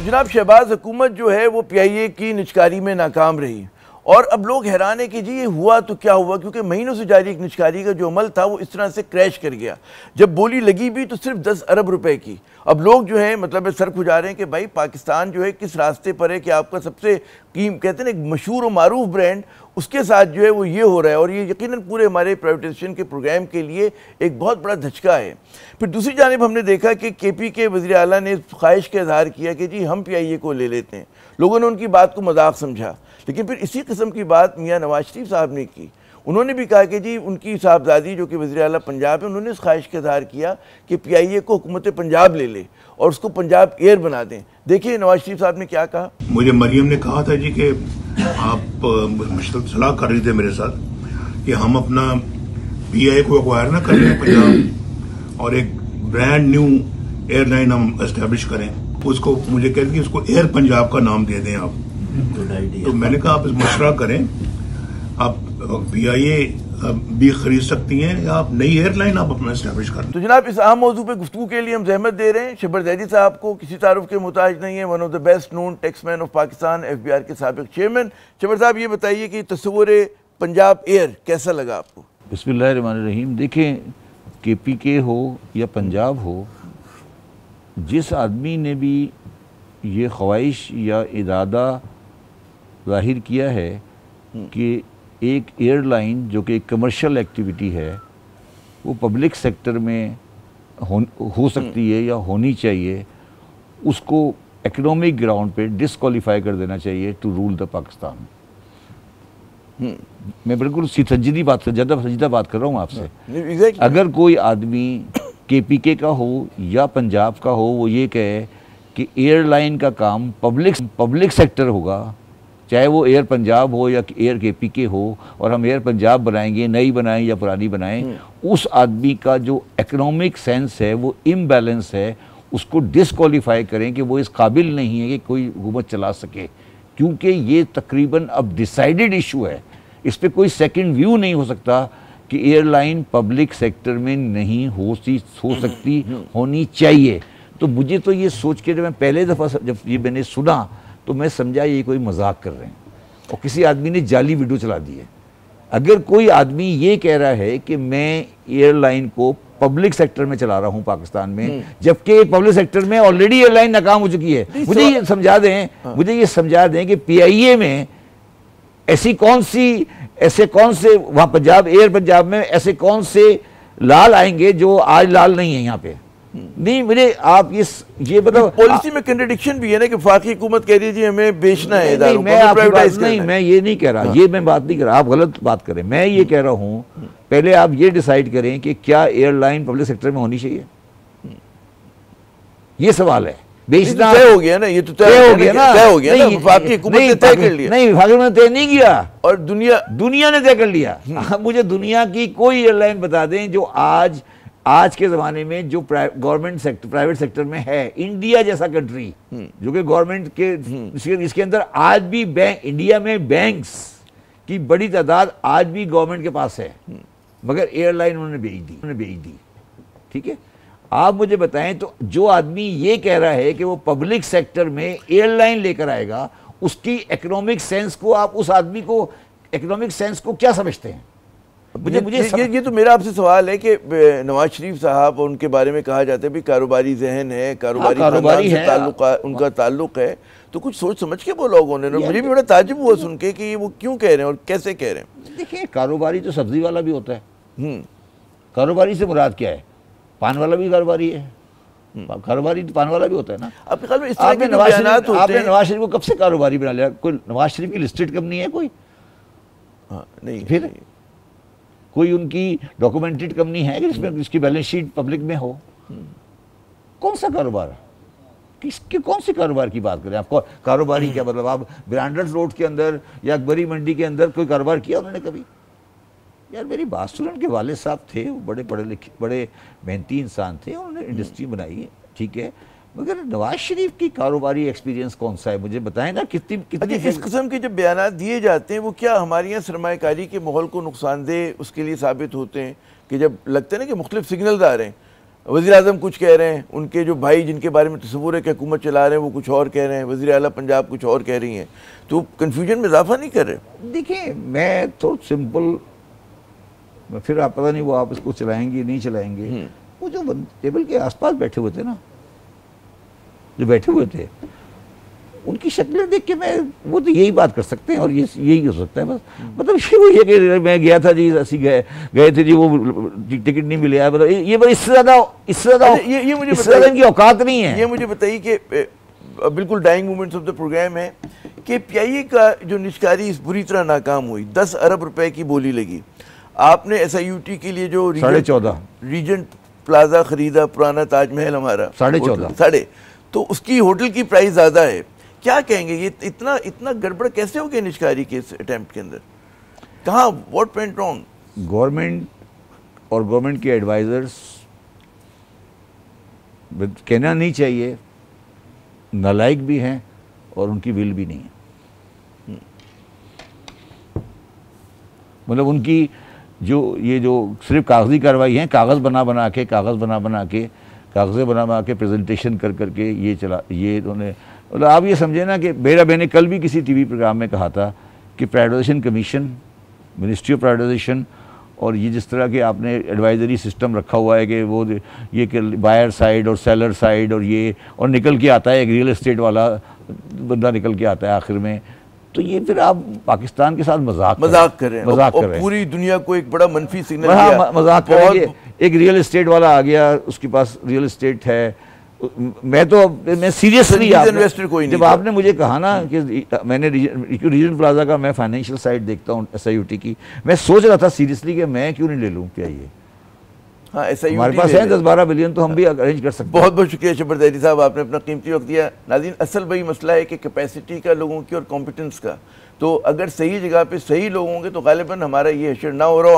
जनाब शहबाज हुकूमत जो है वो PIA की निचकारी में नाकाम रही और अब लोग हैरान है कि जी ये हुआ तो क्या हुआ, क्योंकि महीनों से जारी एक निचकारी का जो अमल था वो इस तरह से क्रैश कर गया। जब बोली लगी भी तो सिर्फ 10 अरब रुपए की। अब लोग जो है मतलब सर खुजा रहे हैं कि भाई पाकिस्तान जो है किस रास्ते पर है कि आपका सबसे कहते हैं ना एक मशहूर और मारूफ ब्रांड उसके साथ जो है वो ये हो रहा है, और ये यकीनन पूरे हमारे प्राइवेटाइजेशन के प्रोग्राम के लिए एक बहुत बड़ा धचका है। फिर दूसरी जानिब हमने देखा कि KP के वज़ीर आला ने ख्वाहिश का इजहार किया कि जी हम PIA को ले लेते हैं। लोगों ने उनकी बात को मजाक समझा, लेकिन फिर इसी किस्म की बात मियाँ नवाज शरीफ साहब ने की। उन्होंने भी कहा कि जी उनकी साहबजादी जो कि वज़ीर आला पंजाब है, उन्होंने इस ख्वाहिश का इजहार किया कि PIA को हुकूमत पंजाब ले ले और उसको पंजाब एयर बना दें। देखिए नवाज शरीफ साहब ने क्या कहा। मुझे मरियम ने कहा था जी कि आप सलाह कर रही थे मेरे साथ कि हम अपना PIA को एक्वायर ना कर लें पंजाब और एक ब्रांड न्यू एयरलाइन हम एस्टेब्लिश करें। उसको मुझे कहते कि उसको एयर पंजाब का नाम दे दें आप। तो मैंने कहा आप इस मशवरा करें, आप PIA भी खरीद सकती हैं या आप नई एयरलाइन आप अपना एस्टेब्लिश करें। तो जनाब इस अहम मौजू पे गुफ्तगू के लिए हम जहमत दे रहे हैं शब्बर जैदी साहब को, किसी तारुफ के मुताज नहीं है, one of the best known Taxmann of Pakistan, FBR के साबिक चेयरमैन। शब्बर साहब ये बताइए कि तस्वुर पंजाब एयर कैसा लगा आपको। बिस्मिल्लाहिर्रहमानिर्रहीम। देखें KPK हो या पंजाब हो, जिस आदमी ने भी ये ख्वाहिश या इरादा ज़ाहिर किया है कि एक एयरलाइन जो कि एक कमर्शियल एक्टिविटी है वो पब्लिक सेक्टर में हो सकती है या होनी चाहिए, उसको इकोनॉमिक ग्राउंड पे डिस्क्वालीफाई कर देना चाहिए टू रूल द पाकिस्तान। मैं बिल्कुल ज़्यादा संजीदा बात कर रहा हूँ आपसे। अगर कोई आदमी KPK का हो या पंजाब का हो, वो ये कहे कि एयरलाइन का काम पब्लिक सेक्टर होगा, चाहे वो एयर पंजाब हो या एयर KPK हो, और हम एयर पंजाब बनाएंगे, नई बनाएं या पुरानी बनाएं, उस आदमी का जो इकोनॉमिक सेंस है वो इम्बैलेंस है, उसको डिस्क्वालीफाई करें कि वो इस काबिल नहीं है कि कोई हुकूमत चला सके, क्योंकि ये तकरीबन अब डिसाइडेड इशू है। इस पर कोई सेकंड व्यू नहीं हो सकता कि एयरलाइन पब्लिक सेक्टर में नहीं हो सकती, होनी चाहिए। तो मुझे तो ये सोच के जब मैं पहले दफ़ा जब ये मैंने सुना तो मैं समझा ये कोई मजाक कर रहे हैं और किसी आदमी ने जाली वीडियो चला दी है। अगर कोई आदमी ये कह रहा है कि मैं एयरलाइन को पब्लिक सेक्टर में चला रहा हूं पाकिस्तान में, जबकि पब्लिक सेक्टर में ऑलरेडी एयरलाइन नाकाम हो चुकी है, मुझे ये समझा दें कि PIA में ऐसे कौन से वहां पंजाब एयर पंजाब में ऐसे कौन से लाल आएंगे जो आज लाल नहीं है यहाँ पे। नहीं, मुझे आप ये बताओ, पॉलिसी में कंट्रडिक्शन भी है ना कि वफाकी हुकूमत कह रही है जी हमें बेचना है, मैं ये नहीं कह रहा, ये मैं बात नहीं कर रहा, आप गलत बात करें। मैं ये कह रहा हूँ पहले आप ये डिसाइड करें कि क्या एयरलाइन पब्लिक सेक्टर में होनी चाहिए, ये सवाल है। बेचना तय हो गया ना, ये तो तय हो गया ना, वफाकी हुकूमत ने तय कर लिया। नहीं, वफाकी हुकूमत ने तय नहीं किया और दुनिया ने तय कर लिया। मुझे दुनिया की कोई एयरलाइन बता दें जो आज के ज़माने में जो गवर्नमेंट सेक्टर प्राइवेट सेक्टर में है, इंडिया जैसा कंट्री जो कि गवर्नमेंट के इसके अंदर आज भी इंडिया में बैंक्स की बड़ी तादाद आज भी गवर्नमेंट के पास है, मगर एयरलाइन उन्होंने बेच दी। ठीक है, आप मुझे बताएं तो जो आदमी ये कह रहा है कि वो पब्लिक सेक्टर में एयरलाइन लेकर आएगा, उसकी इकोनॉमिक सेंस को आप उस आदमी को इकोनॉमिक सेंस को क्या समझते हैं? ये तो मेरा आपसे सवाल है कि नवाज शरीफ साहब उनके बारे में कहा जाता है भी कारोबारी जहन है, कारोबारी से उनका ताल्लुक है, तो कुछ सोच समझ के बोला होगा उन्होंने। मुझे भी बड़ा ताज्जुब हुआ सुन के कि वो क्यों कह रहे हैं और कैसे कह रहे हैं। देखिए, कारोबारी तो सब्जी वाला भी होता है। कारोबारी से मुराद क्या है? पान वाला भी कारोबारी है, कारोबारी पान वाला भी होता है ना। आपके ख्याल में इस तरह के बयानात होते हैं? आपने नवाज शरीफ को कब से कारोबारी बना लिया? कोई नवाज शरीफ की लिस्टेड कंपनी है कोई? नहीं। फिर कोई उनकी डॉक्यूमेंटेड कंपनी है कि जिसमें जिसकी बैलेंस शीट पब्लिक में हो? कौन सा कारोबार? कौन से कारोबार की बात करें? आपको कारोबारी क्या मतलब? आप ब्रांडेड रोड के अंदर या अकबरी मंडी के अंदर कोई कारोबार किया उन्होंने कभी? यार मेरी बात सुनो, उनके वाले साहब थे, वो बड़े पढ़े लिखे बड़े मेहनती इंसान थे, उन्होंने इंडस्ट्री बनाई है, ठीक है, मगर नवाज शरीफ की कारोबारी एक्सपीरियंस कौन सा है? मुझे बताएं ना। कितनी इस किस्म के जब बयान दिए जाते हैं वो क्या हमारे यहाँ सरमायाकारी के माहौल को नुकसानदेह उसके लिए साबित होते हैं कि जब लगता है ना कि मुख्तलिफ सिग्नल्स आ रहे हैं, वज़ीर आज़म कुछ कह रहे हैं, उनके जो भाई जिनके बारे में तस्वुर है कि हुकूमत चला रहे हैं वो कुछ और कह रहे हैं, वज़ीर आला पंजाब कुछ और कह रही हैं, तो कन्फ्यूजन में इजाफा नहीं कर रहे? देखिए मैं तो सिंपल, फिर आप पता नहीं वो आप इसको चलाएंगे नहीं चलाएंगे, वो जो टेबल के आसपास बैठे हुए थे ना, जो बैठे हुए थे, उनकी शक्लें देख के मैं, वो तो यही बात कर सकते हैं और ये यही हो सकता है बस। मतलब ये कि मैं गया था जी, ऐसी गए थे जी, वो टिकट नहीं मिले, मतलब ये इससे ज़्यादा ये मुझे ज़्यादा इनकी औकात नहीं है। ये मुझे बताइए कि बिल्कुल dying moments of the programme है कि PIA का जो निष्कारी बुरी तरह नाकाम हुई, 10 अरब रुपए की बोली लगी, आपने SIUT के लिए जो 14.5 रीजेंट प्लाजा खरीदा, पुराना ताजमहल हमारा 14.5, तो उसकी होटल की प्राइस ज़्यादा है। क्या कहेंगे, ये इतना गड़बड़ कैसे हो गया निष्कारी के इस अटेम्प्ट के अंदर? कहाँ, व्हाट वेंट रॉन्ग? गवर्नमेंट और गवर्नमेंट के एडवाइजर्स, कहना नहीं चाहिए, नालायक भी हैं और उनकी विल भी नहीं है। मतलब उनकी ये जो सिर्फ कागजी कार्रवाई है, कागज़ बना के प्रेजेंटेशन कर करके ये चला, ये उन्होंने, मतलब आप ये समझे ना कि मेरा मैंने कल भी किसी टीवी प्रोग्राम में कहा था कि privatisation commission, ministry of privatisation, और ये जिस तरह के आपने एडवाइजरी सिस्टम रखा हुआ है कि वो ये कि बायर साइड और सेलर साइड और ये, और निकल के आता है एक रियल एस्टेट वाला बंदा निकल के आता है आखिर में, तो ये फिर आप पाकिस्तान के साथ मजाक कर रहे हैं, पूरी दुनिया को एक बड़ा मनफी सिग्नल दिया। मजाक कर रहे हैं। एक रियल एस्टेट वाला आ गया, उसके पास रियल एस्टेट है, मैं सीरियसली, इन्वेस्टर कोई नहीं, जब आपने मुझे कहा ना कि मैंने रीजन प्लाजा का मैं फाइनेंशियल साइड देखता हूँ SIUT की, मैं सोच रहा था सीरियसली कि मैं क्यों नहीं ले लूँ PIA। हाँ, SIUT हमारे पास है 10-12 बिलियन, तो हम भी अरेंज कर सकते हैं। बहुत बहुत शुक्रिया शब्बर ज़ैदी साहब, आपने अपना कीमती वक्त दिया। नाज़रीन, असल वही मसला है कि कैपेसिटी का लोगों की और कॉम्पिटेंस का, तो अगर सही जगह पे सही लोग होंगे तो गालिबन हमारा ये हशर ना हो रहा।